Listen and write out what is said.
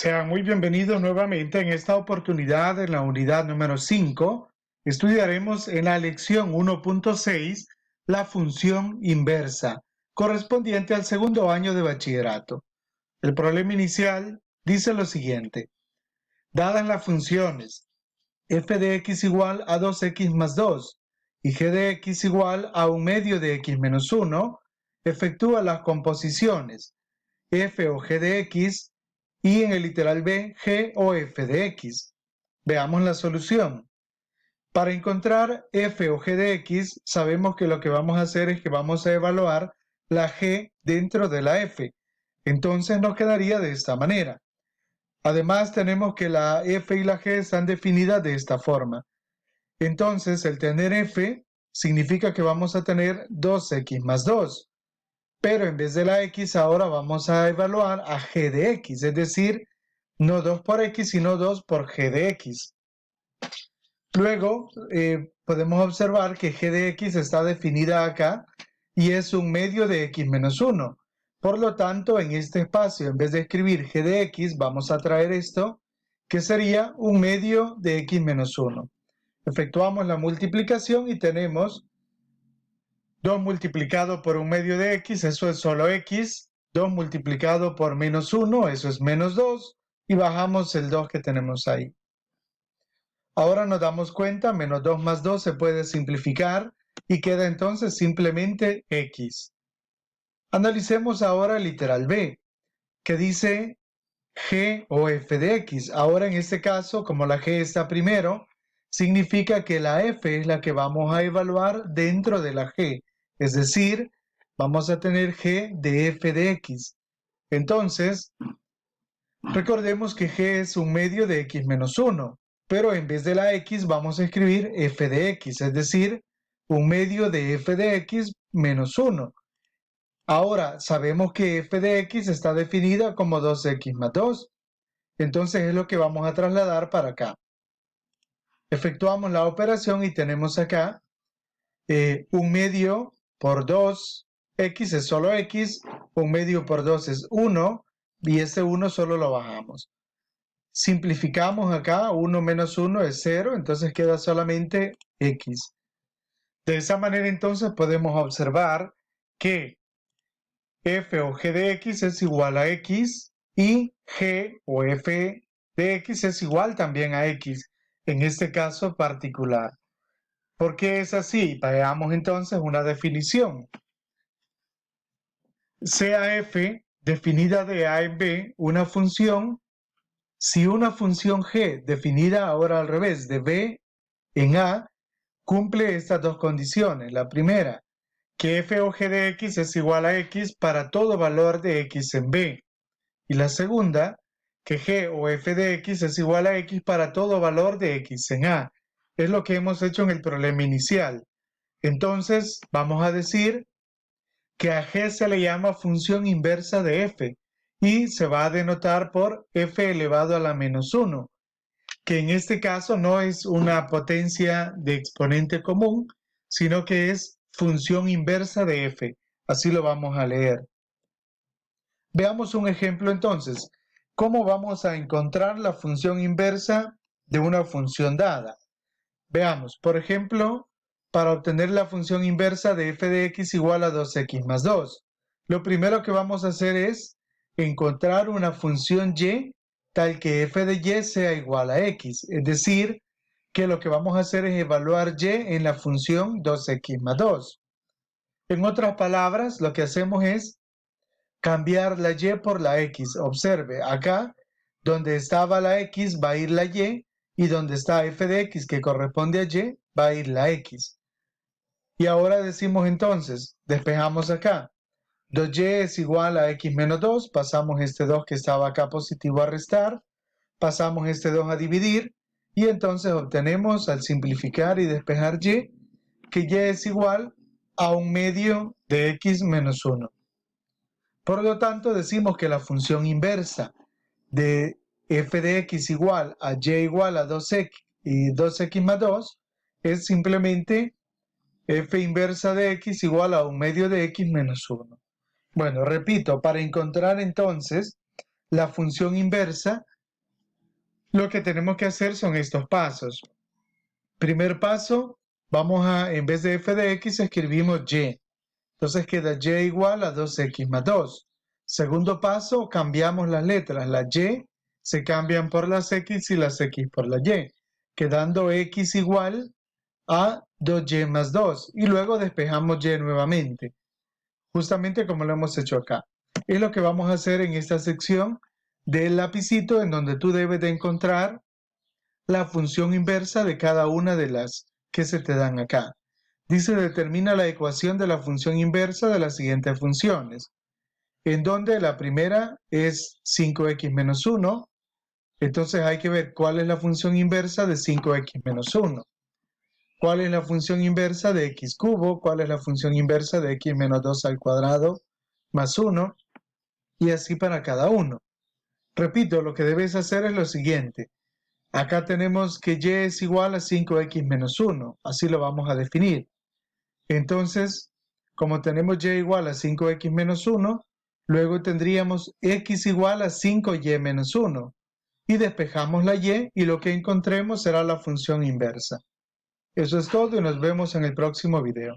Sean muy bienvenidos nuevamente. En esta oportunidad, en la unidad número 5, estudiaremos en la lección 1.6 la función inversa, correspondiente al segundo año de bachillerato. El problema inicial dice lo siguiente. Dadas las funciones f de x igual a 2x más 2 y g de x igual a 1/2 de x menos 1, efectúa las composiciones f o g de x y en el literal B, g o f de x. Veamos la solución. Para encontrar f o g de x, sabemos que lo que vamos a hacer es que vamos a evaluar la g dentro de la f. Entonces nos quedaría de esta manera. Además, tenemos que la f y la g están definidas de esta forma. Entonces, el tener f significa que vamos a tener 2x más 2. Pero en vez de la x, ahora vamos a evaluar a g de x, es decir, no 2 por x, sino 2 por g de x. Luego, podemos observar que g de x está definida acá y es 1/2 de x menos 1. Por lo tanto, en este espacio, en vez de escribir g de x, vamos a traer esto, que sería 1/2 de x menos 1. Efectuamos la multiplicación y tenemos 2 multiplicado por 1/2 de x, eso es solo x. 2 multiplicado por menos 1, eso es menos 2. Y bajamos el 2 que tenemos ahí. Ahora nos damos cuenta, menos 2 más 2 se puede simplificar y queda entonces simplemente x. Analicemos ahora el literal B, que dice g o f de x. Ahora en este caso, como la g está primero, significa que la f es la que vamos a evaluar dentro de la g. Es decir, vamos a tener g de f de x. Entonces, recordemos que g es 1/2 de x menos 1, pero en vez de la x vamos a escribir f de x, es decir, 1/2 de f de x menos 1. Ahora, sabemos que f de x está definida como 2x más 2. Entonces es lo que vamos a trasladar para acá. Efectuamos la operación y tenemos acá 1/2 por 2, x es solo x, 1/2 por 2 es 1, y ese 1 solo lo bajamos. Simplificamos acá, 1 menos 1 es 0, entonces queda solamente x. De esa manera entonces podemos observar que f o g de x es igual a x y g o f de x es igual también a x, en este caso particular. ¿Por qué es así? Veamos entonces una definición. Sea f definida de a en b una función, si una función g definida ahora al revés de b en a cumple estas dos condiciones. La primera, que f o g de x es igual a x para todo valor de x en b. Y la segunda, que g o f de x es igual a x para todo valor de x en a. Es lo que hemos hecho en el problema inicial. Entonces, vamos a decir que a g se le llama función inversa de f y se va a denotar por f elevado a la menos 1, que en este caso no es una potencia de exponente común, sino que es función inversa de f. Así lo vamos a leer. Veamos un ejemplo entonces. ¿Cómo vamos a encontrar la función inversa de una función dada? Veamos, por ejemplo, para obtener la función inversa de f de x igual a 2x más 2. Lo primero que vamos a hacer es encontrar una función y tal que f de y sea igual a x. Es decir, que lo que vamos a hacer es evaluar y en la función 2x más 2. En otras palabras, lo que hacemos es cambiar la y por la x. Observe, acá donde estaba la x va a ir la y donde está f de x que corresponde a y va a ir la x. Y ahora decimos entonces, despejamos acá. 2y es igual a x menos 2, pasamos este 2 que estaba acá positivo a restar, pasamos este 2 a dividir y entonces obtenemos al simplificar y despejar y, que y es igual a 1/2 de x menos 1. Por lo tanto, decimos que la función inversa de f de x igual a y igual a 2x y 2x más 2 es simplemente f inversa de x igual a 1/2 de x menos 1. Bueno, repito, para encontrar entonces la función inversa Lo que tenemos que hacer son estos pasos. Primer paso, vamos a, en vez de f de x, escribimos y. Entonces queda y igual a 2x más 2. Segundo paso, cambiamos las letras. Las y se cambian por las x y las x por la y, quedando x igual a 2y más 2. Y luego despejamos y nuevamente, justamente como lo hemos hecho acá. Es lo que vamos a hacer en esta sección del lapicito, en donde tú debes de encontrar la función inversa de cada una de las que se te dan acá. Dice, determina la ecuación de la función inversa de las siguientes funciones, en donde la primera es 5x menos 1. Entonces hay que ver cuál es la función inversa de 5x menos 1. ¿Cuál es la función inversa de x cubo? ¿Cuál es la función inversa de x menos 2 al cuadrado más 1? Y así para cada uno. Repito, lo que debes hacer es lo siguiente. Acá tenemos que y es igual a 5x menos 1. Así lo vamos a definir. Entonces, como tenemos y igual a 5x menos 1, luego tendríamos x igual a 5y menos 1. Y despejamos la y lo que encontremos será la función inversa. Eso es todo y nos vemos en el próximo video.